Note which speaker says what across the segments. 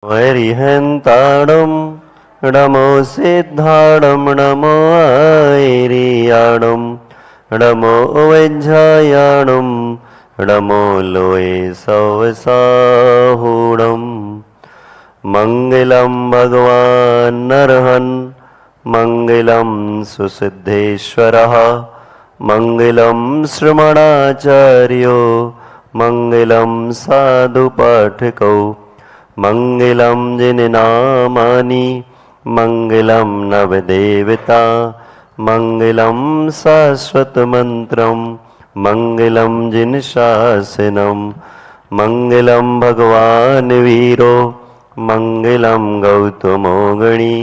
Speaker 1: वैरिहन्ताणं नमो सिद्धाणं नमो ऐरियाणं नमो वैज्झायाणं नमो लोये सवसाहुणं मङ्गलं भगवान् नरहन् मङ्गलं सुसिद्धेश्वरः मङ्गलं श्रमणाचार्यो मङ्गलं साधुपाठकौ मङ्गलं जिननामानि मङ्गलं नवदेवता मङ्गलं शाश्वतमन्त्रं मङ्गलं जिनशासनं मङ्गलं भगवान् वीरो मङ्गलं गौतमो गणी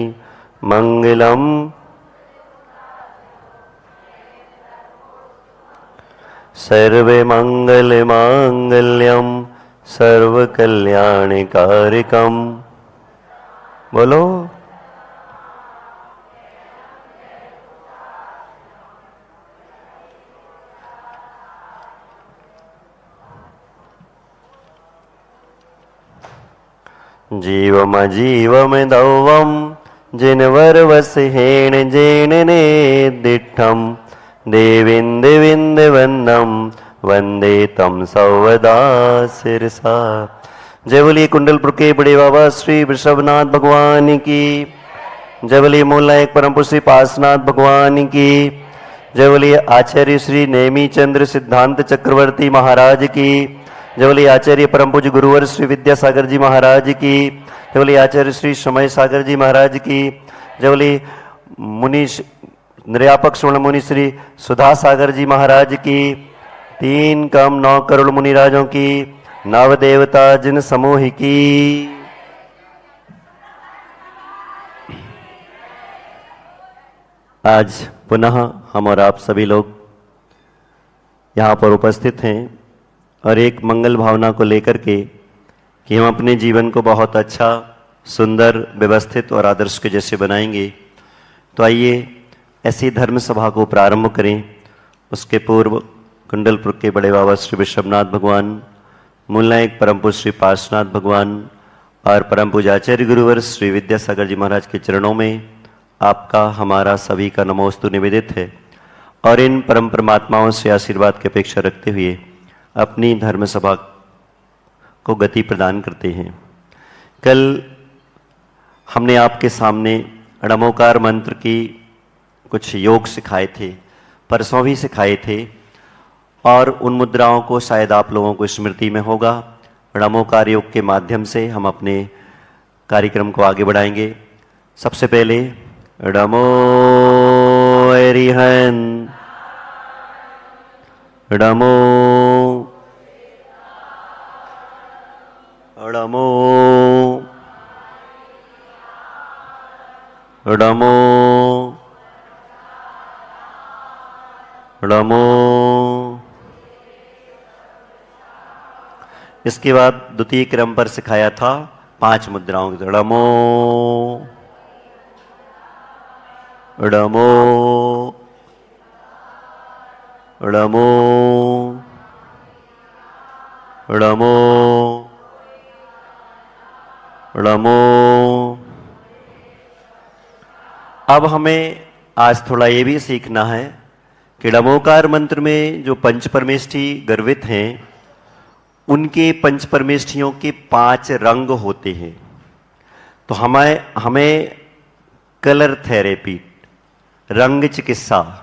Speaker 1: मङ्गलं सर्वे मङ्गलमाङ्गल्यं सर्वकल्याणकारिकं बोलो। जीवमजीवमदौवं जिनवरवसहेण जेनने दिठं देविन्दविन्दवन्दं वंदे तम सर्वदा सिरसा। जय बोलिए कुंडलपुर के बड़े बाबा श्री वृषभनाथ भगवान की। जय बोलिए मोहल्ला एक परम पुरुष श्री पार्श्वनाथ भगवान की। जय बोलिए आचार्य श्री नेमी चंद्र सिद्धांत चक्रवर्ती महाराज की। जय बोलिए आचार्य परम पूज्य गुरुवर श्री विद्यासागर जी महाराज की। जय बोलिए आचार्य श्री समय सागर जी महाराज की। जय बोलिए मुनि निर्यापक श्रवण मुनि श्री सुधा सागर जी महाराज की। 3 कम 9 करोड़ मुनिराजों की नव देवता जिन समूह की। आज पुनः हम और आप सभी लोग यहाँ पर उपस्थित हैं और एक मंगल भावना को लेकर के कि हम अपने जीवन को बहुत अच्छा सुंदर व्यवस्थित और आदर्श के जैसे बनाएंगे। तो आइए ऐसी धर्म सभा को प्रारंभ करें। उसके पूर्व कुंडलपुर के बड़े बाबा श्री विश्वनाथ भगवान, मूलनायक परम पूज्य श्री पार्श्वनाथ भगवान और परम पूज्य आचार्य गुरुवर श्री विद्यासागर जी महाराज के चरणों में आपका हमारा सभी का नमोस्तु निवेदित है। और इन परम परमात्माओं से आशीर्वाद की अपेक्षा रखते हुए अपनी धर्म सभा को गति प्रदान करते हैं। कल हमने आपके सामने णमोकार मंत्र की कुछ योग सिखाए थे, परसों भी सिखाए थे और उन मुद्राओं को शायद आप लोगों को स्मृति में होगा। णमोकार योग के माध्यम से हम अपने कार्यक्रम को आगे बढ़ाएंगे। सबसे पहले णमो एरिहन णमो णमो णमो णमो। इसके बाद द्वितीय क्रम पर सिखाया था 5 मुद्राओं की। णमो णमो णमो णमो णमो। अब हमें आज थोड़ा ये भी सीखना है कि णमोकार मंत्र में जो पंच परमेष्ठी गर्वित हैं उनके पंच परमेष्ठियों के 5 रंग होते हैं। तो हमें कलर थेरेपी, रंग चिकित्सा,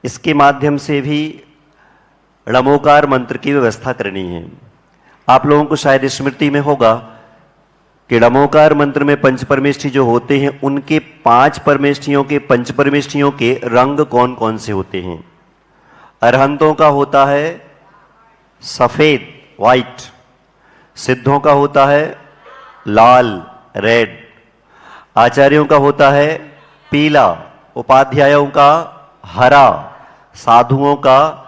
Speaker 1: इसके माध्यम से भी णमोकार मंत्र की व्यवस्था करनी है। आप लोगों को शायद स्मृति में होगा कि णमोकार मंत्र में पंच परमेष्ठी जो होते हैं उनके 5 परमेष्ठियों के पंच परमेष्ठियों के रंग कौन कौन से होते हैं। अरहंतों का होता है सफेद वाइट, सिद्धों का होता है लाल रेड, आचार्यों का होता है पीला, उपाध्यायों का हरा, साधुओं का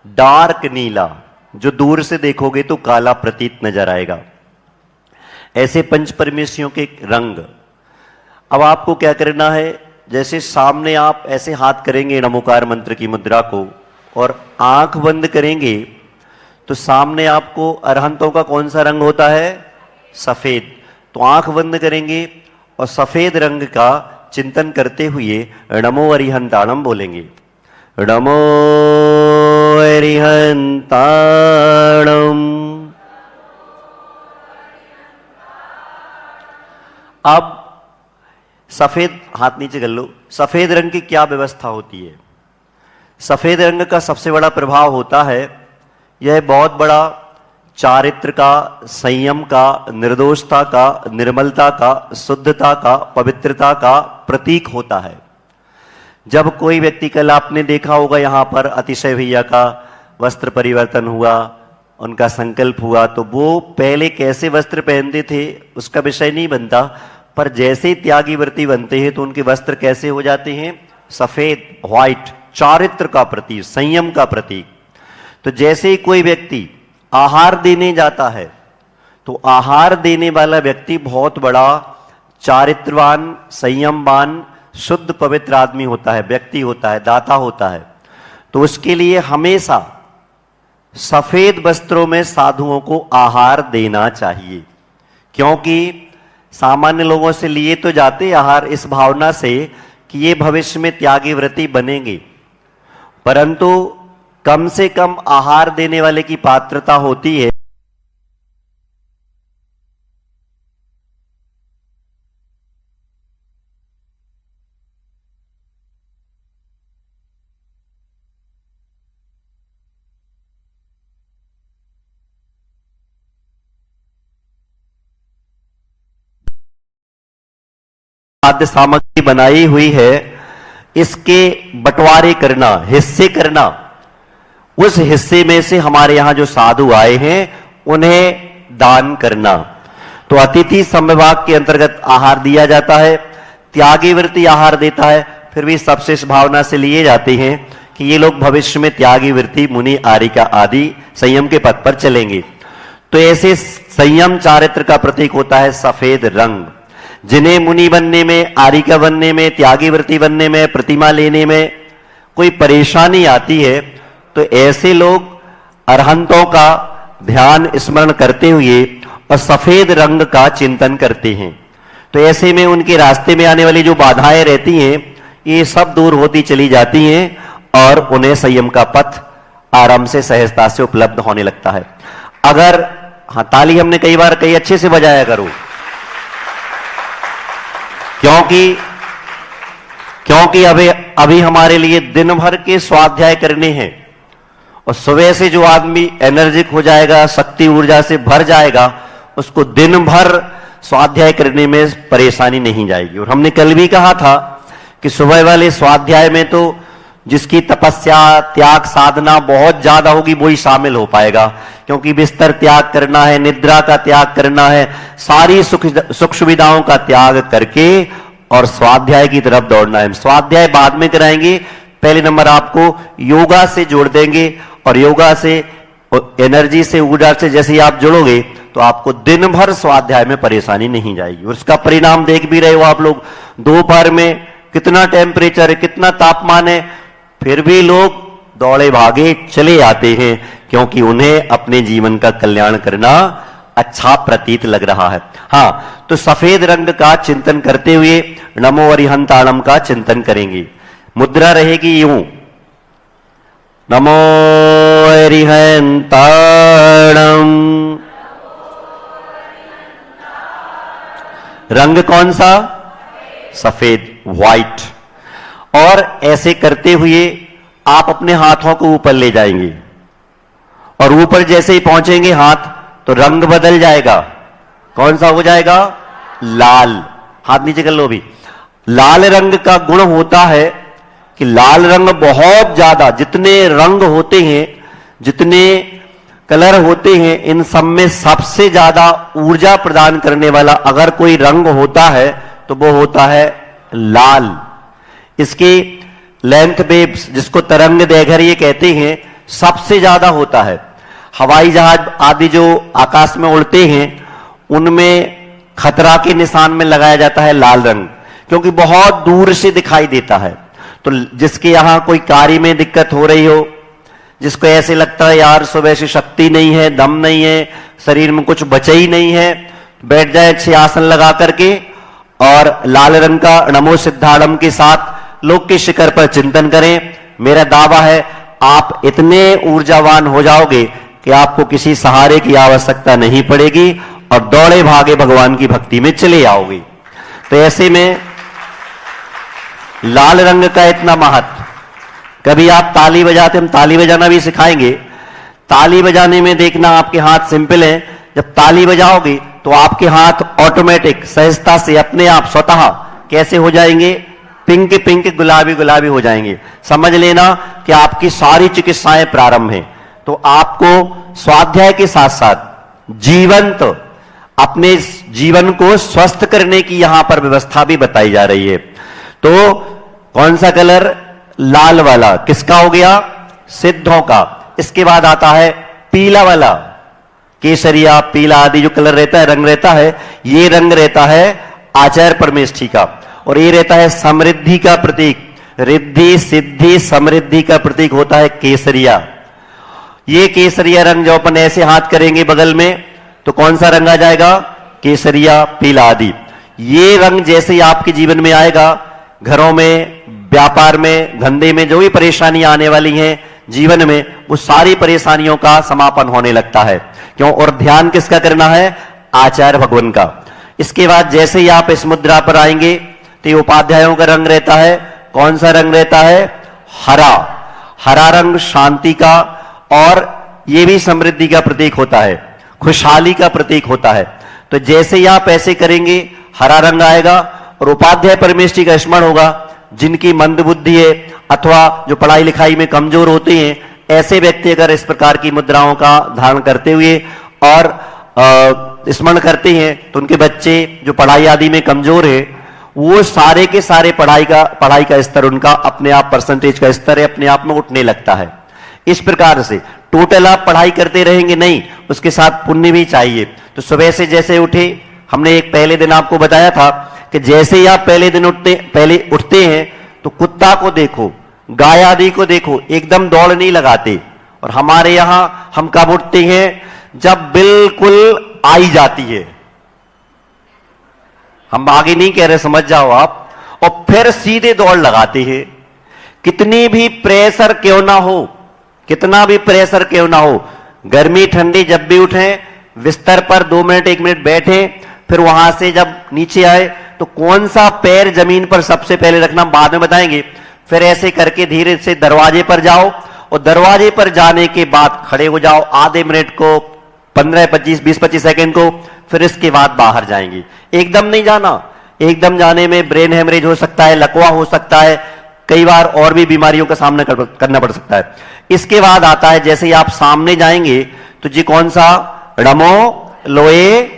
Speaker 1: डार्क नीला, जो दूर से देखोगे तो काला प्रतीत नजर आएगा। ऐसे पंच परमेष्ठियों के रंग। अब आपको क्या करना है, जैसे सामने आप ऐसे हाथ करेंगे णमोकार मंत्र की मुद्रा को और आंख बंद करेंगे तो सामने आपको अरहंतों का कौन सा रंग होता है? सफेद। तो आंख बंद करेंगे और सफेद रंग का चिंतन करते हुए नमो अरिहंताणम बोलेंगे। नमो अरिहंताणम। अब सफेद, हाथ नीचे कर लो, सफेद रंग की क्या व्यवस्था होती है? सफेद रंग का सबसे बड़ा प्रभाव होता है, यह बहुत बड़ा चारित्र का, संयम का, निर्दोषता का, निर्मलता का, शुद्धता का, पवित्रता का प्रतीक होता है। जब कोई व्यक्ति, कल आपने देखा होगा यहां पर अतिशय भैया का वस्त्र परिवर्तन हुआ, उनका संकल्प हुआ, तो वो पहले कैसे वस्त्र पहनते थे उसका विषय नहीं बनता, पर जैसे त्यागी व्रती बनते हैं तो उनके वस्त्र कैसे हो जाते हैं? सफेद, व्हाइट, चारित्र का प्रतीक, संयम का प्रतीक। तो जैसे ही कोई व्यक्ति आहार देने जाता है तो आहार देने वाला व्यक्ति बहुत बड़ा चारित्रवान, संयमवान, शुद्ध पवित्र आदमी होता है, व्यक्ति होता है, दाता होता है। तो उसके लिए हमेशा सफेद वस्त्रों में साधुओं को आहार देना चाहिए, क्योंकि सामान्य लोगों से लिए तो जाते आहार इस भावना से कि ये भविष्य में त्यागी व्रती बनेंगे, परंतु कम से कम आहार देने वाले की पात्रता होती है। खाद्य सामग्री बनाई हुई है, इसके बंटवारे करना, हिस्से करना, उस हिस्से में से हमारे यहां जो साधु आए हैं उन्हें दान करना। तो अतिथि संविभाग के अंतर्गत आहार दिया जाता है, त्यागी वृत्ति आहार देता है, फिर भी सबसे इस भावना से लिए जाते हैं कि ये लोग भविष्य में त्यागी वृत्ति, मुनि, आरिका आदि संयम के पथ पर चलेंगे। तो ऐसे संयम चारित्र का प्रतीक होता है सफेद रंग। जिन्हें मुनि बनने में, आरिका बनने में, त्यागी वृत्ति बनने में, प्रतिमा लेने में कोई परेशानी आती है, तो ऐसे लोग अरहंतों का ध्यान स्मरण करते हुए और सफेद रंग का चिंतन करते हैं। तो ऐसे में उनके रास्ते में आने वाली जो बाधाएं रहती हैं ये सब दूर होती चली जाती हैं और उन्हें संयम का पथ आराम से, सहजता से उपलब्ध होने लगता है। अगर, हाँ, ताली हमने कई बार कई अच्छे से बजाया करो, क्योंकि अभी हमारे लिए दिन भर के स्वाध्याय करने हैं और सुबह से जो आदमी एनर्जिक हो जाएगा, शक्ति ऊर्जा से भर जाएगा, उसको दिन भर स्वाध्याय करने में परेशानी नहीं जाएगी। और हमने कल भी कहा था कि सुबह वाले स्वाध्याय में तो जिसकी तपस्या, त्याग, साधना बहुत ज्यादा होगी वही शामिल हो पाएगा, क्योंकि बिस्तर त्याग करना है, निद्रा का त्याग करना है, सारी सुख सुविधाओं का त्याग करके और स्वाध्याय की तरफ दौड़ना है। स्वाध्याय बाद में कराएंगे, पहले नंबर आपको योगा से जोड़ देंगे और योगा से, एनर्जी से, ऊर्जा से जैसे ही आप जुड़ोगे तो आपको दिन भर स्वाध्याय में परेशानी नहीं जाएगी। और उसका परिणाम देख भी रहे हो आप लोग, दोपहर में कितना टेम्परेचर है, कितना तापमान है, फिर भी लोग दौड़े भागे चले आते हैं, क्योंकि उन्हें अपने जीवन का कल्याण करना अच्छा प्रतीत लग रहा है। हाँ, तो सफेद रंग का चिंतन करते हुए नमो अरिहंताणम का चिंतन करेंगे। मुद्रा रहेगी यूं, नमो अरिहंताणम। रंग कौन सा? सफेद, व्हाइट। और ऐसे करते हुए आप अपने हाथों को ऊपर ले जाएंगे और ऊपर जैसे ही पहुंचेंगे हाथ, तो रंग बदल जाएगा। कौन सा हो जाएगा? लाल। हाथ नीचे कर लो भी। लाल रंग का गुण होता है कि लाल रंग बहुत ज्यादा, जितने रंग होते हैं, जितने कलर होते हैं, इन सब में सबसे ज्यादा ऊर्जा प्रदान करने वाला अगर कोई रंग होता है तो वो होता है लाल। इसकी लेंथ वेव्स, जिसको तरंग दैर्घ्य कहते हैं, सबसे ज्यादा होता है। हवाई जहाज आदि जो आकाश में उड़ते हैं उनमें खतरा के निशान में लगाया जाता है लाल रंग, क्योंकि बहुत दूर से दिखाई देता है। तो जिसके यहां कोई कार्य में दिक्कत हो रही हो, जिसको ऐसे लगता है यार सुबह से शक्ति नहीं है, दम नहीं है, शरीर में कुछ बचा ही नहीं है, बैठ जाए अच्छे आसन लगा करके और लाल रंग का नमो सिद्धाड़म के साथ लोक के शिखर पर चिंतन करें। मेरा दावा है आप इतने ऊर्जावान हो जाओगे कि आपको किसी सहारे की आवश्यकता नहीं पड़ेगी और दौड़े भागे भगवान की भक्ति में चले आओगे। तो ऐसे में लाल रंग का इतना महत्व, कभी आप ताली बजाते, हम ताली बजाना भी सिखाएंगे। ताली बजाने में देखना आपके हाथ सिंपल है, जब ताली बजाओगे तो आपके हाथ ऑटोमेटिक सहजता से अपने आप स्वतः कैसे हो जाएंगे, पिंक पिंक गुलाबी गुलाबी हो जाएंगे। समझ लेना कि आपकी सारी चिकित्साएं प्रारंभ हैं। तो आपको स्वाध्याय के साथ साथ जीवंत अपने जीवन को स्वस्थ करने की यहां पर व्यवस्था भी बताई जा रही है। तो कौन सा कलर, लाल वाला किसका हो गया, सिद्धों का। इसके बाद आता है पीला वाला, केसरिया पीला आदि जो कलर रहता है, रंग रहता है, ये रंग रहता है आचार्य परमेष्ठी का, और ये रहता है समृद्धि का प्रतीक। रिद्धि सिद्धि समृद्धि का प्रतीक होता है केसरिया। ये केसरिया रंग जो अपन ऐसे हाथ करेंगे बगल में तो कौन सा रंग आ जाएगा, केसरिया पीला आदि। ये रंग जैसे ही आपके जीवन में आएगा, घरों में, व्यापार में, धंधे में जो भी परेशानियां आने वाली हैं जीवन में, वो सारी परेशानियों का समापन होने लगता है। क्यों, और ध्यान किसका करना है, आचार्य भगवान का। इसके बाद जैसे ही आप इस मुद्रा पर आएंगे तो ये उपाध्यायों का रंग रहता है, कौन सा रंग रहता है, हरा। हरा रंग शांति का और ये भी समृद्धि का प्रतीक होता है, खुशहाली का प्रतीक होता है। तो जैसे ही आप ऐसे करेंगे हरा रंग आएगा और उपाध्याय परमेष्ठी का स्मरण होगा। जिनकी मंद बुद्धि है अथवा जो पढ़ाई लिखाई में कमजोर होते हैं, ऐसे व्यक्ति अगर इस प्रकार की मुद्राओं का धारण करते हुए और स्मरण करते हैं तो उनके बच्चे जो पढ़ाई आदि में कमजोर है, वो सारे के सारे पढ़ाई का स्तर उनका अपने आप, परसेंटेज का स्तर है अपने आप में उठने लगता है। इस प्रकार से टोटल आप पढ़ाई करते रहेंगे नहीं, उसके साथ पुण्य भी चाहिए। तो सुबह से जैसे उठे, हमने एक पहले दिन आपको बताया था कि जैसे ही आप पहले उठते हैं तो कुत्ता को देखो, गाय आदि को देखो, एकदम दौड़ नहीं लगाते। और हमारे यहां हम कब उठते हैं, जब बिल्कुल आई जाती है। हम आगे नहीं कह रहे, समझ जाओ आप, और फिर सीधे दौड़ लगाते हैं। कितनी भी प्रेशर क्यों ना हो, कितना भी प्रेशर क्यों ना हो, गर्मी ठंडी जब भी उठें, बिस्तर पर 2 मिनट 1 मिनट बैठे, फिर वहां से जब नीचे आए तो कौन सा पैर जमीन पर सबसे पहले रखना बाद में बताएंगे। फिर ऐसे करके धीरे से दरवाजे पर जाओ और दरवाजे पर जाने के बाद खड़े हो जाओ आधे मिनट को, 15-20-25 सेकंड को, फिर इसके बाद बाहर जाएंगे। एकदम नहीं जाना, एकदम जाने में ब्रेन हेमरेज हो सकता है, लकवा हो सकता है, कई बार और भी बीमारियों का सामना करना पड़ सकता है। इसके बाद आता है जैसे ही आप सामने जाएंगे तो जी कौन सा, रमो लोए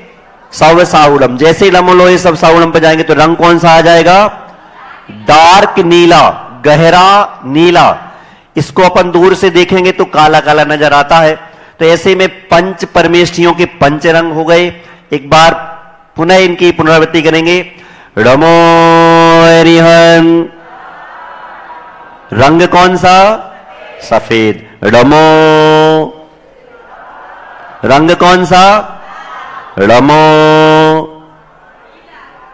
Speaker 1: सव साउडम। जैसे ही रमो लोए सव साउडम पर जाएंगे तो रंग कौन सा आ जाएगा, डार्क नीला, गहरा नीला। इसको अपन दूर से देखेंगे तो काला काला नजर आता है। तो ऐसे में पंच परमेष्ठियों के पंच रंग हो गए। एक बार पुनः इनकी पुनरावृत्ति करेंगे। रमो हरिहन, रंग कौन सा, सफेद। रमो, रंग कौन सा, रमो,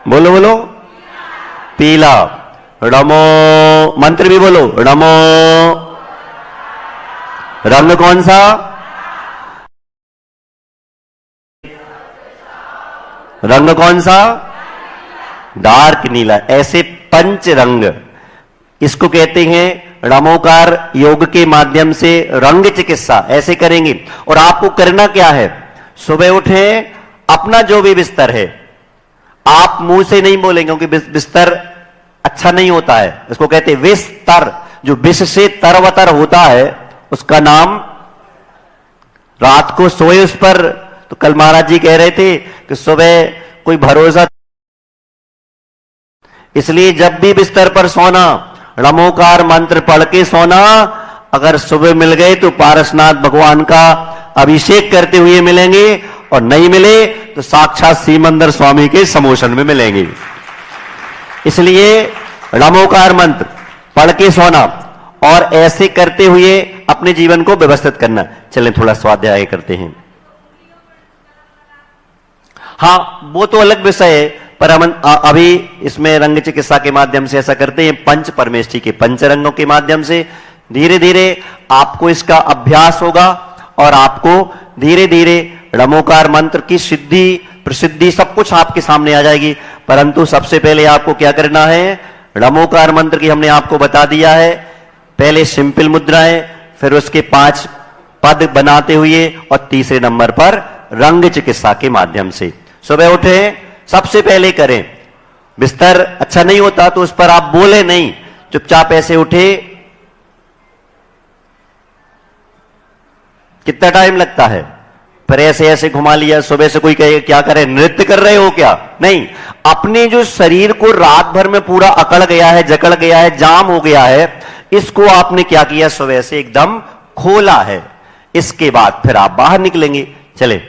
Speaker 1: बोलो बोलो, पीला। रमो, मंत्र भी बोलो, रमो। रंग कौन सा, रंग कौन सा, डार्क नीला। ऐसे पंच रंग, इसको कहते हैं रमोकार योग के माध्यम से रंग चिकित्सा। ऐसे करेंगे और आपको करना क्या है, सुबह उठे, अपना जो भी बिस्तर है, आप मुंह से नहीं बोलेंगे क्योंकि बिस्तर अच्छा नहीं होता है। इसको कहते हैं विस्तर, जो विष से तरवतर होता है उसका नाम। रात को सोए उस पर, तो कल महाराज जी कह रहे थे कि सुबह कोई भरोसा, इसलिए जब भी बिस्तर पर सोना रमोकार मंत्र पढ़ के सोना। अगर सुबह मिल गए तो पारसनाथ भगवान का अभिषेक करते हुए मिलेंगे, और नहीं मिले तो साक्षात सीमंदर स्वामी के समोशन में मिलेंगे। इसलिए रमोकार मंत्र पढ़ के सोना और ऐसे करते हुए अपने जीवन को व्यवस्थित करना। चलें थोड़ा स्वाध्याय करते हैं। हाँ, वो तो अलग विषय है, पर हम अभी इसमें रंग चिकित्सा के माध्यम से ऐसा करते हैं, पंच परमेष्ठी के पंच रंगों के माध्यम से धीरे धीरे आपको इसका अभ्यास होगा और आपको धीरे धीरे रमोकार मंत्र की सिद्धि प्रसिद्धि सब कुछ आपके सामने आ जाएगी। परंतु सबसे पहले आपको क्या करना है, रमोकार मंत्र की हमने आपको बता दिया है, पहले सिंपल मुद्राएं, फिर उसके 5 पद बनाते हुए और तीसरे नंबर पर रंग चिकित्सा के माध्यम से। सुबह उठे सबसे पहले करें, बिस्तर अच्छा नहीं होता तो उस पर आप बोले नहीं, चुपचाप ऐसे उठे। कितना टाइम लगता है, पर ऐसे ऐसे घुमा लिया। सुबह से कोई कहे क्या करे, नृत्य कर रहे हो क्या? नहीं, अपने जो शरीर को रात भर में पूरा अकड़ गया है, जकड़ गया है, जाम हो गया है, इसको आपने क्या किया, सुबह से एकदम खोला है। इसके बाद फिर आप बाहर निकलेंगे। चले,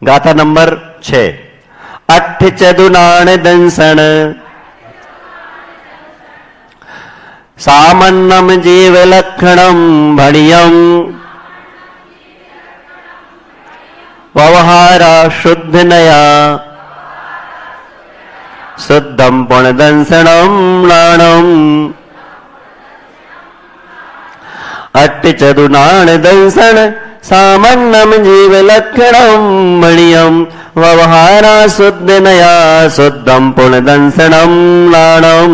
Speaker 1: गाथा नंबर 6। अट्ठ चदुनाण दंसन सामन्नम जीव लक्षणम भणियम व्यवहारा शुद्ध नया शुद्धम पुणदंसनम नाणम। अट्ठ चदुनाण दंसन सामन्नम जीव लक्षणम मणियम व्यवहारा शुद्ध नया शुद्धम पुणदंसनम नाणम।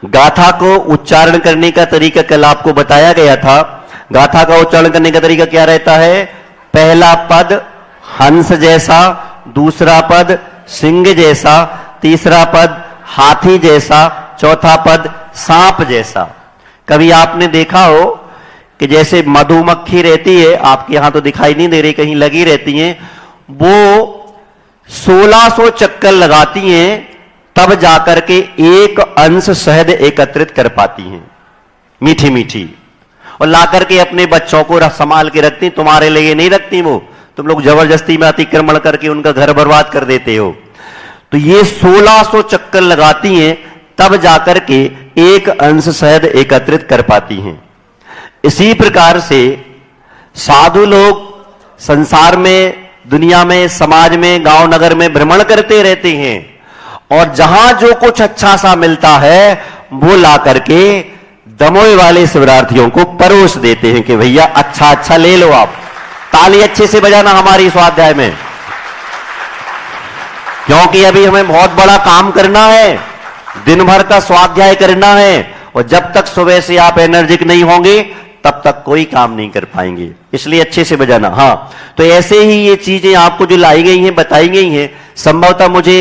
Speaker 1: गाथा को उच्चारण करने का तरीका कल आपको बताया गया था। गाथा का उच्चारण करने का तरीका क्या रहता है, पहला पद हंस जैसा, दूसरा पद सिंह जैसा, तीसरा पद हाथी जैसा, चौथा पद सांप जैसा। कभी आपने देखा हो कि जैसे मधुमक्खी रहती है, आपके यहां तो दिखाई नहीं दे रही, कहीं लगी रहती हैं, वो 1600 चक्कर लगाती हैं, तब जाकर के एक अंश शहद एकत्रित कर पाती हैं, मीठी मीठी, और लाकर के अपने बच्चों को संभाल के रखती। तुम्हारे लिए नहीं रखती वो, तुम लोग जबरदस्ती में अतिक्रमण करके उनका घर बर्बाद कर देते हो। तो ये 1600 चक्कर लगाती हैं, तब जाकर के एक अंश शहद एकत्रित कर पाती हैं। इसी प्रकार से साधु लोग संसार में, दुनिया में, समाज में, गांव नगर में भ्रमण करते रहते हैं, और जहां जो कुछ अच्छा सा मिलता है वो ला करके दमोई वाले शिवरार्थियों को परोस देते हैं कि भैया अच्छा अच्छा ले लो। आप ताली अच्छे से बजाना हमारी स्वाध्याय में, क्योंकि अभी हमें बहुत बड़ा काम करना है, दिन भर का स्वाध्याय करना है, और जब तक सुबह से आप एनर्जिक नहीं होंगे तब तक कोई काम नहीं कर पाएंगे, इसलिए अच्छे से बजाना। हाँ, तो ऐसे ही ये चीजें आपको जो लाई गई हैं, बताई गई हैं, संभवतः मुझे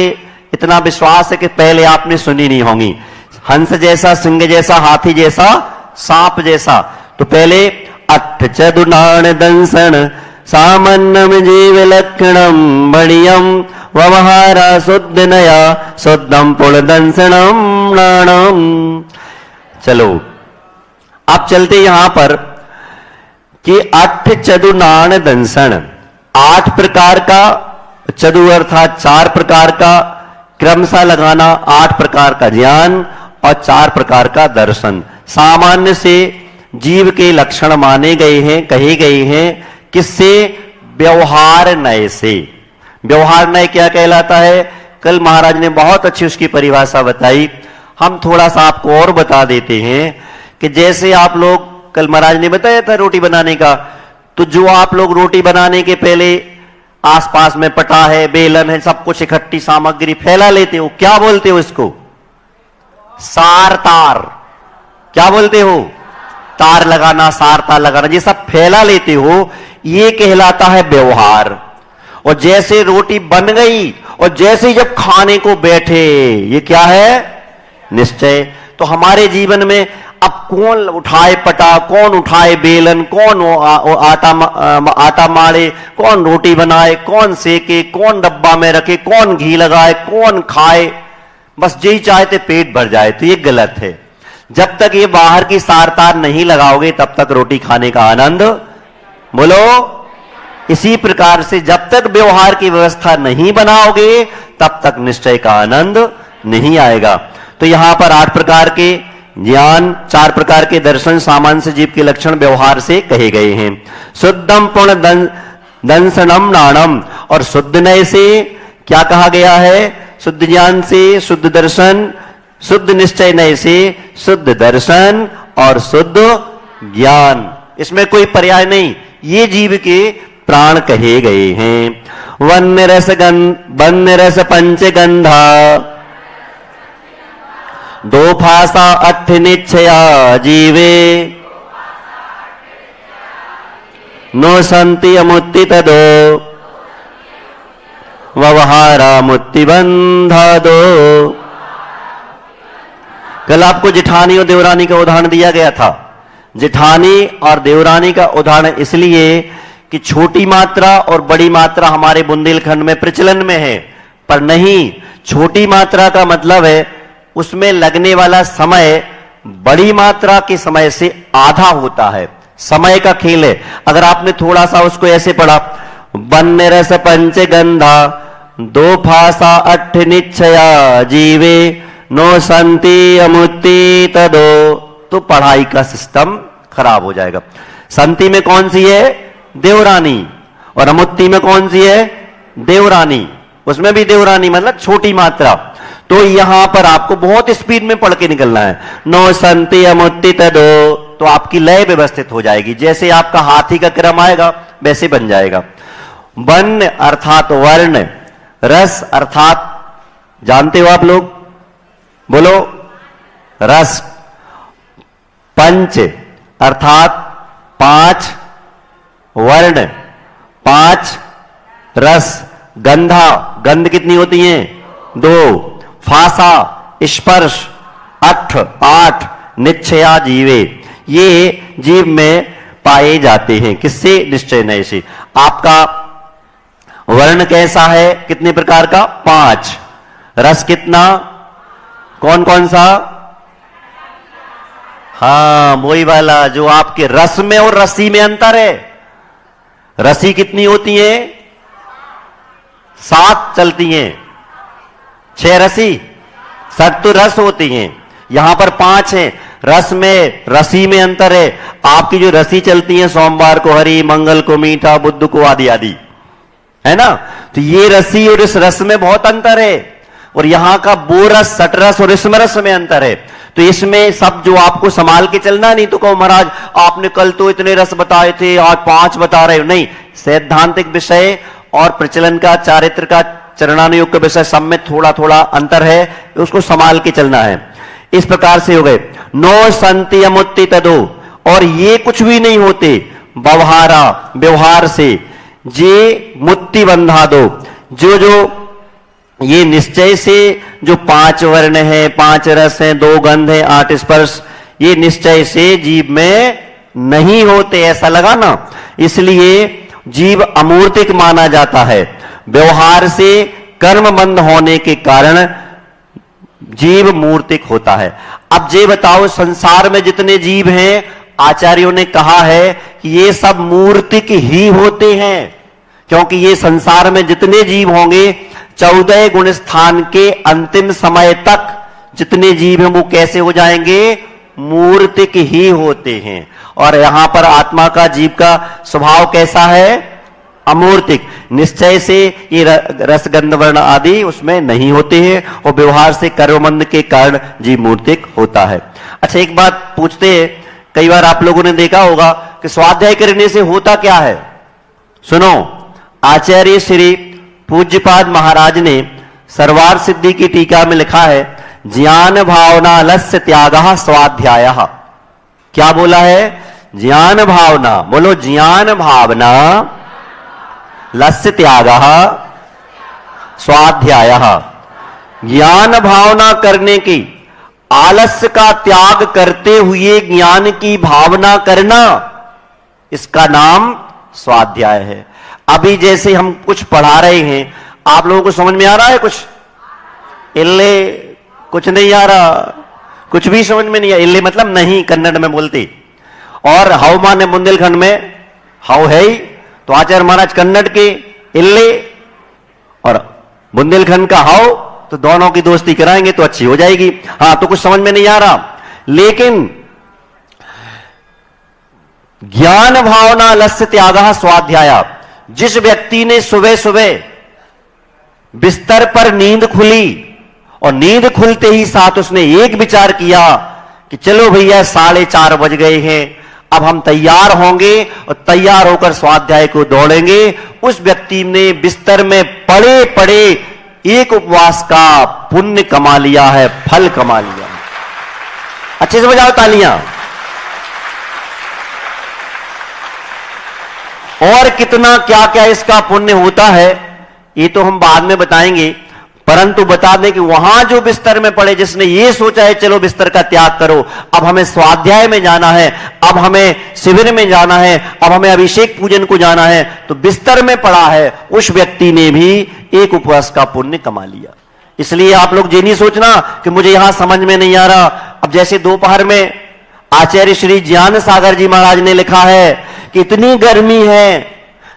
Speaker 1: इतना विश्वास है कि पहले आपने सुनी नहीं होंगी। हंस जैसा, सिंह जैसा, हाथी जैसा, सांप जैसा। तो पहले अट्ठ चदुनाण दंसन सामन्नम जीव लक्षणम बणियम व्यवहारा शुद्ध नया शुद्धम पुणदंसनम नाणम। चलो आप चलते यहां पर कि अट्ठ चदुनाण दंसन, 8 प्रकार का, चदु अर्थात 4 प्रकार का, क्रमशः लगाना 8 प्रकार का ज्ञान और 4 प्रकार का दर्शन सामान्य से जीव के लक्षण माने गए हैं, कहे गए हैं। किससे? व्यवहार नय से। व्यवहार नय क्या कहलाता है? कल महाराज ने बहुत अच्छी उसकी परिभाषा बताई, हम थोड़ा सा आपको और बता देते हैं कि जैसे आप लोग, कल महाराज ने बताया था रोटी बनाने का, तो जो आप लोग रोटी बनाने के पहले आसपास में पटा है, बेलन है, सब कुछ इकट्ठी सामग्री फैला लेते हो, क्या बोलते हो इसको? सार तार। क्या बोलते हो? तार लगाना, सार तार लगाना, ये सब फैला लेते हो, ये कहलाता है व्यवहार। और जैसे रोटी बन गई और जैसे जब खाने को बैठे, ये क्या है? निश्चय। तो हमारे जीवन में अब कौन उठाए पटा, कौन उठाए बेलन, कौन आटा मारे, कौन रोटी बनाए, कौन सेके, कौन डब्बा में रखे, कौन घी लगाए, कौन खाए, बस यही चाहते पेट भर जाए, तो ये गलत है। जब तक ये बाहर की सार तार नहीं लगाओगे तब तक रोटी खाने का आनंद, बोलो। इसी प्रकार से जब तक व्यवहार की व्यवस्था नहीं बनाओगे तब तक निश्चय का आनंद नहीं आएगा। तो यहां पर 8 प्रकार के ज्ञान, 4 प्रकार के दर्शन सामान्य जीव के लक्षण व्यवहार से कहे गए हैं। शुद्धम पूर्ण दंसनम नाणम, और शुद्ध नय से क्या कहा गया है? शुद्ध ज्ञान से शुद्ध दर्शन, शुद्ध निश्चय नय से शुद्ध दर्शन और शुद्ध ज्ञान, इसमें कोई पर्याय नहीं, ये जीव के प्राण कहे गए हैं। वन्य रस पंचगंधा, 2 फासा 8 निश्चया जीवे, नो संति अमुत्ति तदो, व्यवहारा मुक्ति बंधा दो। कल आपको जेठानी और देवरानी का उदाहरण दिया गया था। जेठानी और देवरानी का उदाहरण इसलिए कि छोटी मात्रा और बड़ी मात्रा हमारे बुंदेलखंड में प्रचलन में है, पर नहीं, छोटी मात्रा का मतलब है उसमें लगने वाला समय बड़ी मात्रा के समय से आधा होता है, समय का खेल है। अगर आपने थोड़ा सा उसको ऐसे पढ़ा, वन्य रस पंचगंधा, 2 फासा 8 निश्चया जीवे, नो संति अमुत्ति तदो, तो पढ़ाई का सिस्टम खराब हो जाएगा। संति में कौन सी है? देवरानी, और अमुत्ति में कौन सी है? देवरानी, उसमें भी देवरानी मतलब छोटी मात्रा। तो यहां पर आपको बहुत स्पीड में पढ़ के निकलना है। नो संति अमुत्ति तदो, तो आपकी लय व्यवस्थित हो जाएगी, जैसे आपका हाथी का क्रम आएगा वैसे बन जाएगा। वर्ण अर्थात वर्ण, रस अर्थात जानते हो आप लोग, बोलो रस, पंच अर्थात 5 वर्ण, 5 रस, गंधा, गंध कितनी होती हैं? 2, फासा स्पर्श 8 निश्चया जीवे, ये जीव में पाए जाते हैं। किससे? निश्चय नय से। आपका वर्ण कैसा है? कितने प्रकार का? 5। रस कितना? कौन कौन सा? हाँ, वही वाला जो आपके रस में और रसी में अंतर है। रसी कितनी होती है? 7 चलती हैं, 6 रसी, 7 तो रस होती हैं, यहां पर 5 हैं। रस में रसी में अंतर है। आपकी जो रसी चलती है, सोमवार को हरी, मंगल को मीठा, बुध को आदि आदि, है ना? तो ये रसी और इस रस में बहुत अंतर है। और यहां का वो रस, सटरस और इसमें रस में अंतर है। तो इसमें सब जो आपको संभाल के चलना, नहीं तो कहो महाराज आपने कल तो इतने रस बताए थे, आज 5 बता रहे हो। नहीं, सैद्धांतिक विषय और प्रचलन का, चारित्र का, चरणानुयोग का विषय सब में थोड़ा थोड़ा अंतर है, उसको संभाल के चलना है। इस प्रकार से हो गए। नो संति अमुत्ति तदो, और ये कुछ भी नहीं होते व्यवहारा, व्यवहार से, जे मुत्ति बंधा दो, जो जो ये निश्चय से जो 5 वर्ण है, 5 रस है, 2 गंध है, 8 स्पर्श, ये निश्चय से जीव में नहीं होते, ऐसा लगा ना? इसलिए जीव अमूर्तिक माना जाता है। व्यवहार से कर्मबंध होने के कारण जीव मूर्तिक होता है। अब ये बताओ, संसार में जितने जीव हैं, आचार्यों ने कहा है कि ये सब मूर्तिक ही होते हैं, क्योंकि ये संसार में जितने जीव होंगे 14 गुण स्थान के अंतिम समय तक जितने जीव हैं वो कैसे हो जाएंगे? मूर्तिक ही होते हैं। और यहां पर आत्मा का, जीव का स्वभाव कैसा है? अमूर्तिक। निश्चय से ये रसगंध वर्ण आदि उसमें नहीं होते हैं, और व्यवहार से कर्मबंध के कारण जीव मूर्तिक होता है। अच्छा, एक बात पूछते हैं, कई बार आप लोगों ने देखा होगा कि स्वाध्याय करने से होता क्या है? सुनो, आचार्य श्री पूज्यपाद महाराज ने सर्वार्थ सिद्धि की टीका में लिखा है, ज्ञान भावना लस्य त्यागः स्वाध्यायः। क्या बोला है? ज्ञान भावना, बोलो ज्ञान भावना लस्य त्यागः स्वाध्यायः। ज्ञान भावना करने की, आलस्य का त्याग करते हुए ज्ञान की भावना करना, इसका नाम स्वाध्याय है। अभी जैसे हम कुछ पढ़ा रहे हैं, आप लोगों को समझ में आ रहा है? कुछ इल्ले, कुछ नहीं आ रहा, कुछ भी समझ में नहीं आ। इल्ले मतलब नहीं, कन्नड़ में बोलते। और हाउ माने बुंदेलखंड में हाउ है ही, तो आचार्य महाराज कन्नड़ के इल्ले और बुंदेलखंड का हाउ तो दोनों की दोस्ती कराएंगे तो अच्छी हो जाएगी। हाँ, तो कुछ समझ में नहीं आ रहा, लेकिन ज्ञान भावना लस्य त्यागः स्वाध्याय, जिस व्यक्ति ने सुबह सुबह बिस्तर पर नींद खुली और नींद खुलते ही साथ उसने एक विचार किया कि चलो भैया 4:30 बज गए हैं, अब हम तैयार होंगे और तैयार होकर स्वाध्याय को दौड़ेंगे, उस व्यक्ति ने बिस्तर में पड़े पड़े एक उपवास का पुण्य कमा लिया है, फल कमा लिया। अच्छे से बजाओ तालियां। और कितना क्या क्या इसका पुण्य होता है ये तो हम बाद में बताएंगे, परंतु बता दें कि वहां जो बिस्तर में पड़े, जिसने ये सोचा है चलो बिस्तर का त्याग करो, अब हमें स्वाध्याय में जाना है, अब हमें शिविर में जाना है, अब हमें अभिषेक पूजन को जाना है, तो बिस्तर में पड़ा है, उस व्यक्ति ने भी एक उपवास का पुण्य कमा लिया। इसलिए आप लोग ये नहीं सोचना कि मुझे यहां समझ में नहीं आ रहा। अब जैसे दोपहर में आचार्य श्री ज्ञान सागर जी महाराज ने लिखा है कि इतनी गर्मी है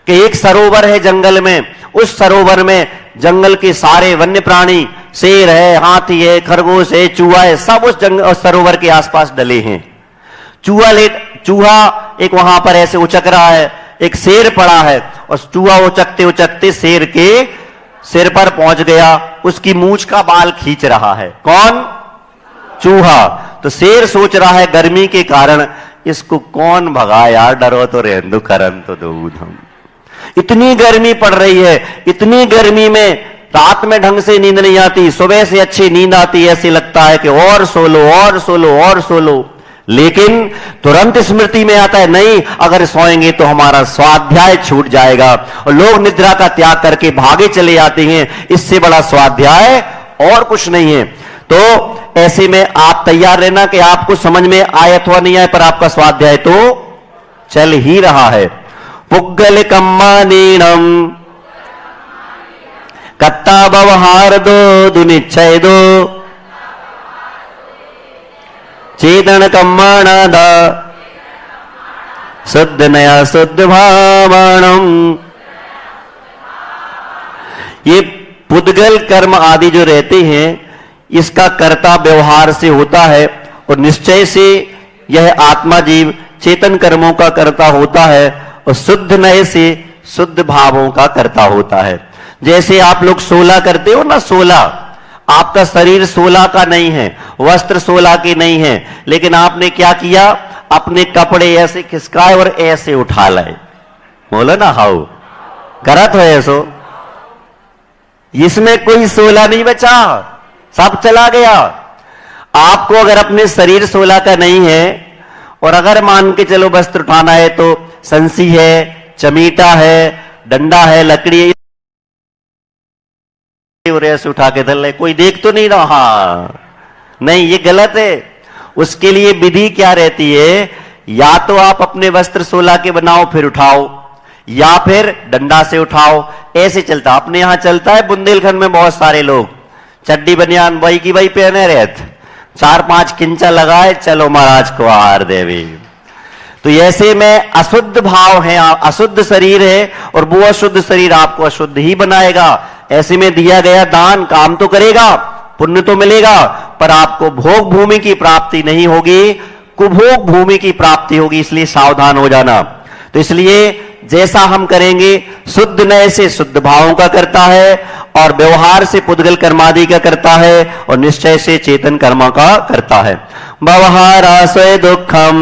Speaker 1: कि एक सरोवर है जंगल में, उस सरोवर में जंगल के सारे वन्य प्राणी, शेर है, हाथी है, खरगोश है, चूहा है, सब उस सरोवर के आसपास डले हैं। चूहा एक वहां पर ऐसे उचक रहा है, एक शेर पड़ा है और चूहा उचकते उचकते शेर के सिर पर पहुंच गया, उसकी मूंछ का बाल खींच रहा है। कौन? चूहा। तो शेर सोच रहा है गर्मी के कारण इसको कौन भगा यार, डरो तो रहने दो, करन तो दो हम। इतनी गर्मी पड़ रही है, इतनी गर्मी में रात में ढंग से नींद नहीं आती, सुबह से अच्छी नींद आती, ऐसे लगता है कि और सो लो और सो लो और सो लो, लेकिन तुरंत स्मृति में आता है नहीं, अगर सोएंगे तो हमारा स्वाध्याय छूट जाएगा, और लोग निद्रा का त्याग करके भागे चले जाते हैं। इससे बड़ा स्वाध्याय और कुछ नहीं है। तो ऐसे में आप तैयार रहना कि आपको समझ में आए अथवा नहीं आए, पर आपका स्वाध्याय तो चल ही रहा है। पुग्गल कम्मानीणम कत्ता व्यवहार दो दुनिच्छय दो चेतन कम्माणाद शुद्ध नया शुद्ध भावनम। ये पुद्गल कर्म आदि जो रहते हैं, इसका कर्ता व्यवहार से होता है और निश्चय से यह आत्मा जीव चेतन कर्मों का कर्ता होता है, और शुद्ध नए से शुद्ध भावों का कर्ता होता है। जैसे आप लोग 16 करते हो ना, 16, आपका शरीर 16 का नहीं है, वस्त्र 16 के नहीं है, लेकिन आपने क्या किया, अपने कपड़े ऐसे खिसकाए और ऐसे उठा लाए। बोलो ना हाउ, करत हो ऐसो। इसमें कोई 16 नहीं बचा, सब चला गया। आपको अगर अपने शरीर 16 का नहीं है, और अगर मान के चलो वस्त्र उठाना है तो संसी है, चमीटा है, डंडा है, लकड़ी है, और ऐसे उठा के धर ले, कोई देख तो नहीं रहा, नहीं, ये गलत है। उसके लिए विधि क्या रहती है, या तो आप अपने वस्त्र 16 के बनाओ फिर उठाओ, या फिर डंडा से उठाओ, ऐसे चलता। अपने यहां चलता है बुंदेलखंड में बहुत सारे लोग चड्डी बनियान वही की वही पहने रहते, 4-5 किंचा लगाए, चलो महाराज को आहार देवी। तो ऐसे में अशुद्ध भाव है, अशुद्ध शरीर है, और वो अशुद्ध शरीर आपको अशुद्ध ही बनाएगा। ऐसे में दिया गया दान काम तो करेगा, पुण्य तो मिलेगा, पर आपको भोग भूमि की प्राप्ति नहीं होगी, कुभोग भूमि की प्राप्ति होगी। इसलिए सावधान हो जाना। तो इसलिए जैसा हम करेंगे, शुद्ध नय से शुद्ध भावों का करता है, और व्यवहार से पुद्गल कर्मादि का करता है, और निश्चय से चेतन कर्म का करता है। व्यवहाराशय दुखम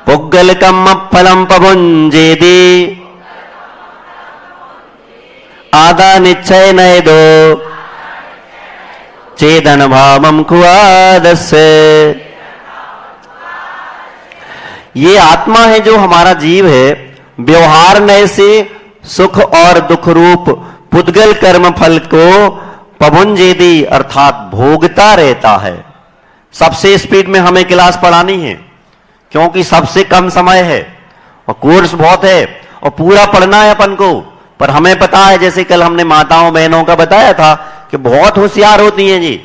Speaker 1: पुग्गल कम्म फलम पभुंजेदि आदा निश्चय नय दो चेतन भावम खुआदस्य। ये आत्मा है जो हमारा जीव है, व्यवहार नय से सुख और दुख रूप पुद्गल कर्म फल को पभुंजेदि अर्थात भोगता रहता है। सबसे स्पीड में हमें क्लास पढ़ानी है, क्योंकि सबसे कम समय है और कोर्स बहुत है और पूरा पढ़ना है अपन को। पर हमें पता है, जैसे कल हमने माताओं बहनों का बताया था कि बहुत होशियार होती हैं जी,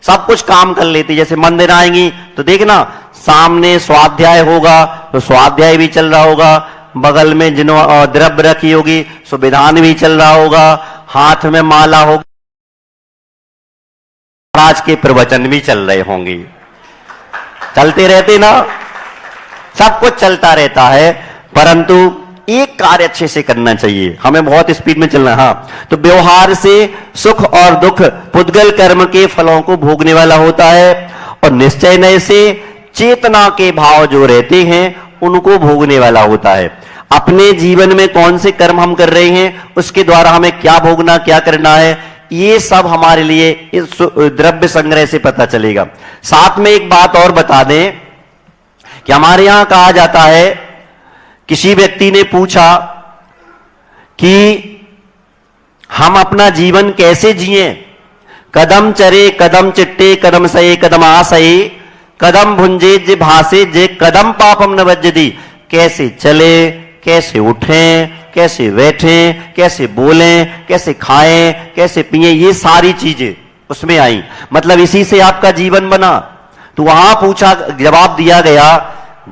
Speaker 1: सब कुछ काम कर लेती। जैसे मंदिर आएंगी तो देखना, सामने स्वाध्याय होगा तो स्वाध्याय भी चल रहा होगा, बगल में द्रव्य रखी होगी, संविधान भी चल रहा होगा, हाथ में माला होगी, महाराज के प्रवचन भी चल रहे होंगे, चलते रहते ना, सब कुछ चलता रहता है, परंतु एक कार्य अच्छे से करना चाहिए, हमें बहुत स्पीड में चलना। हाँ, तो व्यवहार से सुख और दुख पुद्गल कर्म के फलों को भोगने वाला होता है, और निश्चय नय से चेतना के भाव जो रहते हैं उनको भोगने वाला होता है। अपने जीवन में कौन से कर्म हम कर रहे हैं, उसके द्वारा हमें क्या भोगना, क्या करना है, ये सब हमारे लिए इस द्रव्य संग्रह से पता चलेगा। साथ में एक बात और बता दें कि हमारे यहां कहा जाता है, किसी व्यक्ति ने पूछा कि हम अपना जीवन कैसे जिए, कदम चरे कदम चिट्टे कदम सये कदम आसये कदम भुंजे जे भासे जे कदम पापम न बज्जति, कैसे चले, कैसे उठें, कैसे बैठें, कैसे बोलें, कैसे खाएं, कैसे पिएं, ये सारी चीजें उसमें आई, मतलब इसी से आपका जीवन बना। तो वहां पूछा, जवाब दिया गया,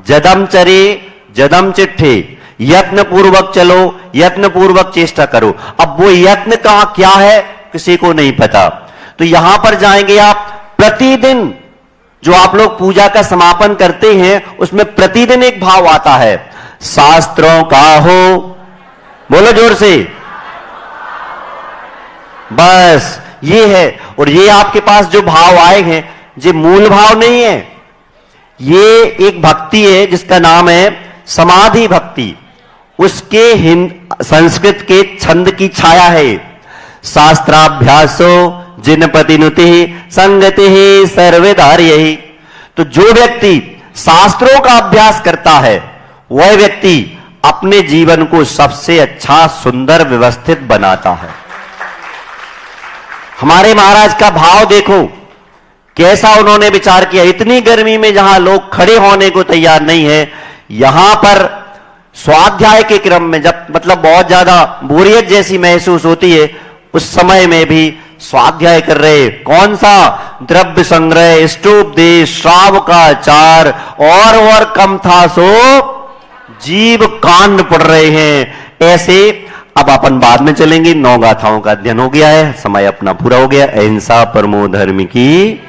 Speaker 1: जदम चरे जदम चिट्ठे, यत्न पूर्वक चलो, यत्न पूर्वक चेष्टा करो। अब वो यत्न का क्या है किसी को नहीं पता। तो यहां पर जाएंगे आप, प्रतिदिन जो आप लोग पूजा का समापन करते हैं उसमें प्रतिदिन एक भाव आता है, शास्त्रों का हो, बोलो जोर से, बस ये है। और ये आपके पास जो भाव आए हैं ये मूल भाव नहीं है, ये एक भक्ति है जिसका नाम है समाधि भक्ति, उसके संस्कृत के छंद की छाया है। शास्त्राभ्यासो जिनपति नुति संगति ही सर्वधार्य ही। तो जो व्यक्ति शास्त्रों का अभ्यास करता है वह व्यक्ति अपने जीवन को सबसे अच्छा, सुंदर, व्यवस्थित बनाता है। हमारे महाराज का भाव देखो कैसा उन्होंने विचार किया। इतनी गर्मी में जहां लोग खड़े होने को तैयार नहीं है, यहां पर स्वाध्याय के क्रम में जब मतलब बहुत ज्यादा बोरियत जैसी महसूस होती है, उस समय में भी स्वाध्याय कर रहे। कौन सा? द्रव्य संग्रह, स्टोपदेश, श्राव का आचार, और कम था सो जीव कांड पढ़ रहे हैं। ऐसे अब अपन बाद में चलेंगे। 9 गाथाओं का अध्ययन हो गया है, समय अपना पूरा हो गया। अहिंसा परमो धर्म की